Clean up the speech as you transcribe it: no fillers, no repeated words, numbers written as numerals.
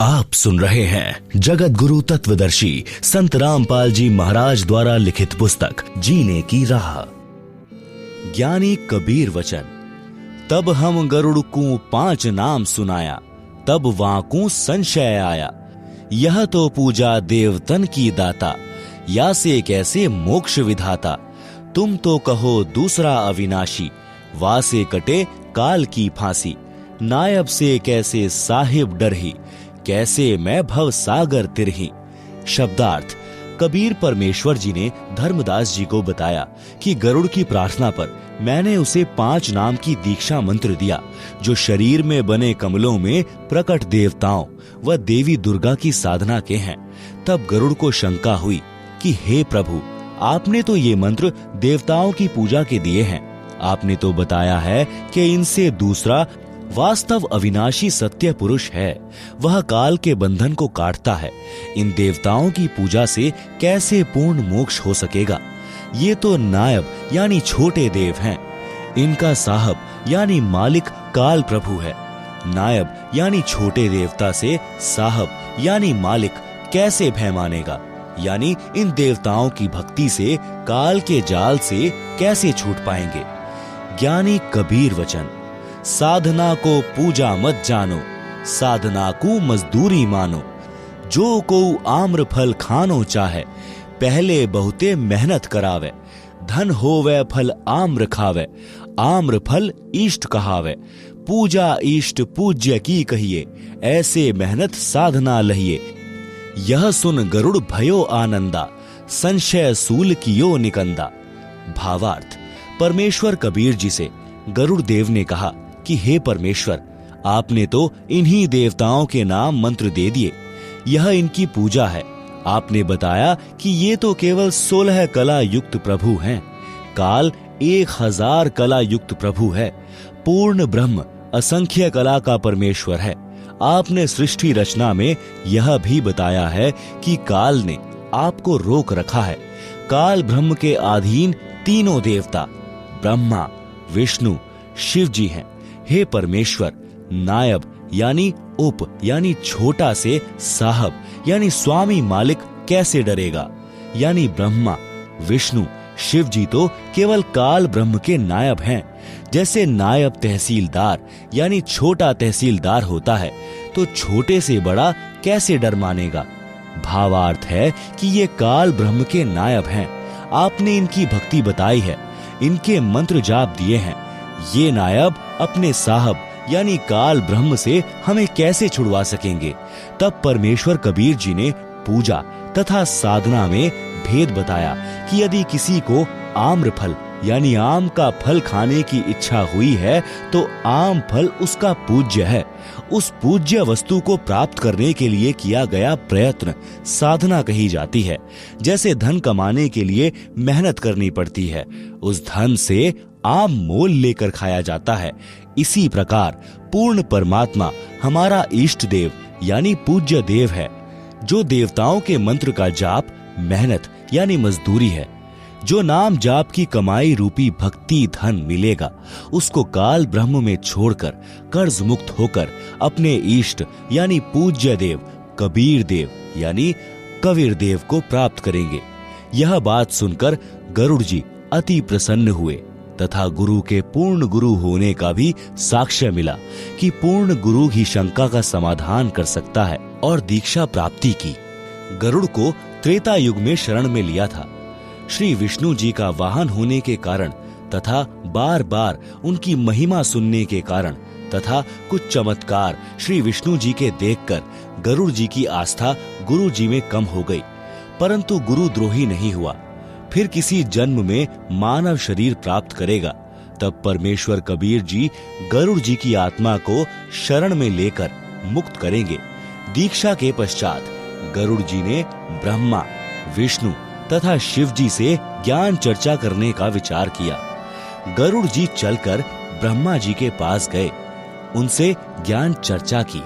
आप सुन रहे हैं जगत गुरु तत्वदर्शी संत रामपाल जी महाराज द्वारा लिखित पुस्तक जीने की राह। ज्ञानी कबीर वचन। तब हम गरुड़ को 5 नाम सुनाया, तब वाकू संशय आया। यह तो पूजा देवतन की दाता, या से कैसे मोक्ष विधाता। तुम तो कहो दूसरा अविनाशी, वा से कटे काल की फांसी। नायब से कैसे साहिब डरही, कैसे मैं भव सागर तिरही। शब्दार्थ। कबीर परमेश्वर जी ने धर्मदास जी को बताया कि गरुड़ की प्रार्थना पर मैंने उसे 5 नाम की दीक्षा मंत्र दिया, जो शरीर में बने कमलों में प्रकट देवताओं व देवी दुर्गा की साधना के हैं। तब गरुड़ को शंका हुई कि हे प्रभु, आपने तो ये मंत्र देवताओं की पूजा के दिए हैं। आपने तो बताया है कि इनसे दूसरा वास्तव अविनाशी सत्य पुरुष है, वह काल के बंधन को काटता है। इन देवताओं की पूजा से कैसे पूर्ण मोक्ष हो सकेगा। ये तो नायब यानी छोटे देव हैं। इनका साहब यानी मालिक काल प्रभु है। नायब यानी छोटे देवता से साहब यानी मालिक कैसे भय मानेगा, यानी इन देवताओं की भक्ति से काल के जाल से कैसे छूट पाएंगे। ज्ञानी कबीर वचन। साधना को पूजा मत जानो, साधना को मजदूरी मानो। जो को आम्र फल खानो चाहे, पहले बहुते मेहनत करावे। धन होवे फल आम्र खावे, आम्र फल इष्ट कहावे। पूजा इष्ट पूज्य की कहिए, ऐसे मेहनत साधना लहिए। यह सुन गरुड़ भयो आनंदा, संशय सूल कियो निकंदा। भावार्थ। परमेश्वर कबीर जी से गरुड़ देव ने कहा कि हे परमेश्वर, आपने तो इन्हीं देवताओं के नाम मंत्र दे दिए, यह इनकी पूजा है। आपने बताया कि ये तो केवल 16 कला युक्त प्रभु हैं। काल 1000 कला युक्त प्रभु है। पूर्ण ब्रह्म असंख्य कला का परमेश्वर है। आपने सृष्टि रचना में यह भी बताया है कि काल ने आपको रोक रखा है। काल ब्रह्म के अधीन तीनों देवता ब्रह्मा, विष्णु, शिव जी हैं। हे परमेश्वर, नायब यानी उप यानी छोटा से साहब यानी स्वामी मालिक कैसे डरेगा। यानी ब्रह्मा, विष्णु, शिव जी तो केवल काल ब्रह्म के नायब हैं। जैसे नायब तहसीलदार यानी छोटा तहसीलदार होता है, तो छोटे से बड़ा कैसे डर मानेगा। भावार्थ है कि ये काल ब्रह्म के नायब हैं। आपने इनकी भक्ति बताई है, इनके मंत्र जाप दिए हैं। ये नायब अपने साहब यानी काल ब्रह्म से हमें कैसे छुड़वा सकेंगे। तब परमेश्वर कबीर जी ने पूजा तथा साधना में भेद बताया कि यदि किसी को आम्र फल यानी आम का फल खाने की इच्छा हुई है, तो आम फल उसका पूज्य है। उस पूज्य वस्तु को प्राप्त करने के लिए किया गया प्रयत्न साधना कही जाती है। जैसे धन कमाने के लिए मेहनत करनी पड़ती है, उस धन से आम मोल लेकर खाया जाता है। इसी प्रकार पूर्ण परमात्मा हमारा इष्ट देव यानी पूज्य देव है। जो देवताओं के मंत्र का जाप मेहनत यानी मजदूरी है। जो नाम जाप की कमाई रूपी भक्ति धन मिलेगा, उसको काल ब्रह्म में छोड़कर कर्ज मुक्त होकर अपने इष्ट यानी पूज्य देव कबीर देव यानी कबीर देव को प्राप्त करेंगे। यह बात सुनकर गरुड़ जी अति प्रसन्न हुए तथा गुरु के पूर्ण गुरु होने का भी साक्ष्य मिला कि पूर्ण गुरु ही शंका का समाधान कर सकता है, और दीक्षा प्राप्ति की। गरुड़ को त्रेता युग में शरण में लिया था। श्री विष्णु जी का वाहन होने के कारण तथा बार बार उनकी महिमा सुनने के कारण तथा कुछ चमत्कार श्री विष्णु जी के देखकर गरुड़ जी की आस्था गुरु जी में कम हो गई, परंतु गुरु द्रोही नहीं हुआ। फिर किसी जन्म में मानव शरीर प्राप्त करेगा, तब परमेश्वर कबीर जी गरुड़ जी की आत्मा को शरण में लेकर मुक्त करेंगे। दीक्षा के पश्चात गरुड़ जी ने ब्रह्मा, विष्णु तथा शिव जी से ज्ञान चर्चा करने का विचार किया। गरुड़ जी चलकर ब्रह्मा जी के पास गए, उनसे ज्ञान चर्चा की।